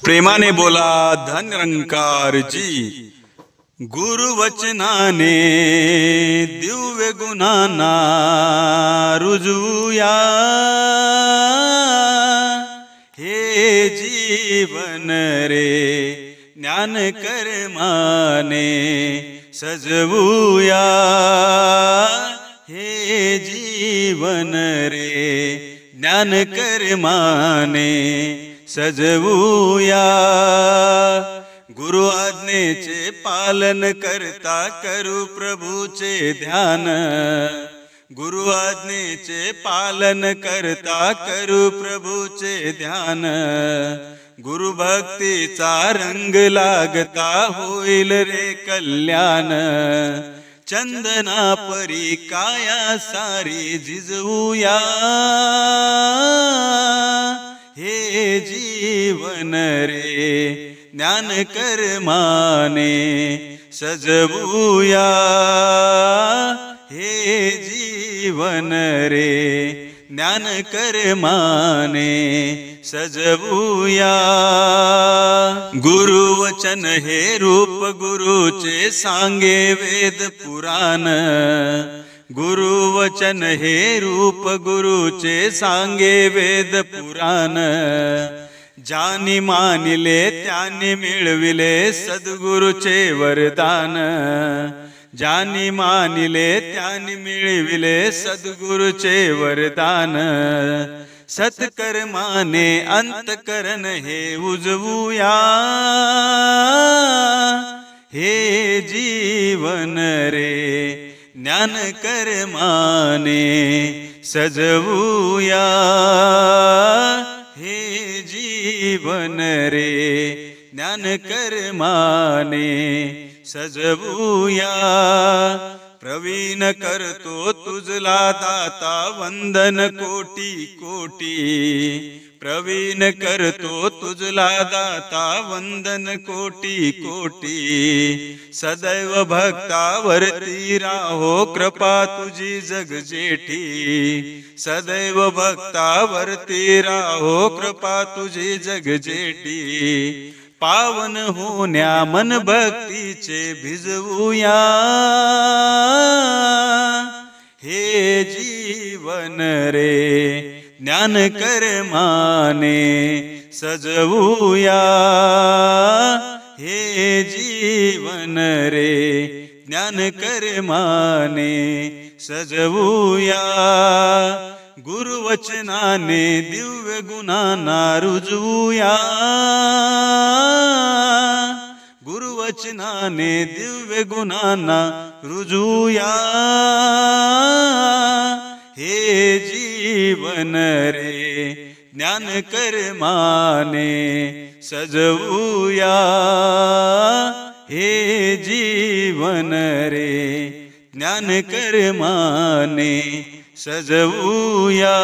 प्रेमाने बोला धन निरंकार जी। गुरु वचनाने दिव्य गुणांना रुजूया, हे जीवन रे ज्ञान कर्माने सजवूया, हे जीवन रे ज्ञान कर्माने सजवूया। गुरु आज्ञेचे पालन करता करू प्रभूचे ध्यान, गुरु आज्ञेचे पालन करता करू प्रभूचे ध्यान। गुरु भक्तीचा रंग लागता होईल रे कल्याण, चंदना परी काया सारी जिजवूया, हे जीवन रे ज्ञान कर्माने सजवूया, हे जीवन रे ज्ञान कर्माने सजवूया। गुरु वचन हे रूप गुरुचे सांगे वेद पुराण, गुरु वचन हे रूप गुरुचे सांगे वेद पुराण। ज्यानी मानिले त्यानी मिळविले सद्गुरुचे वरदान, ज्यानी मानिले त्यानी मिळविले सद्गुरुचे वरदान। सत्कर्माने अंतकरण हे उजवूया, हे जीवन रे ज्ञान कर्माने सजवूया, हे जीवन रे ज्ञान कर्माने सजवूया। प्रवीण करतो तुझला दाता वंदन कोटी कोटी, प्रवीण करतो तुझला दाता वंदन कोटी कोटी। सदैव भक्तावरती राहो कृपा तुझी जगजेठी, सदैव भक्तावरती राहो कृपा तुझी जगजेठी। पावन होण्या मन भक्तीचे भिजवूया, हे जीवन रे ज्ञान कर्माने सजवूया, हे जीवन रे ज्ञान कर्माने सजवूया। गुरु वचनाने दिव्य गुणांना रुजवूया, गुरु वचनाने दिव्य गुणांना रुजवूया, हे जीवन रे ज्ञान कर्माने सजवूया, हे जीवन रे ज्ञान कर्माने सजवूया।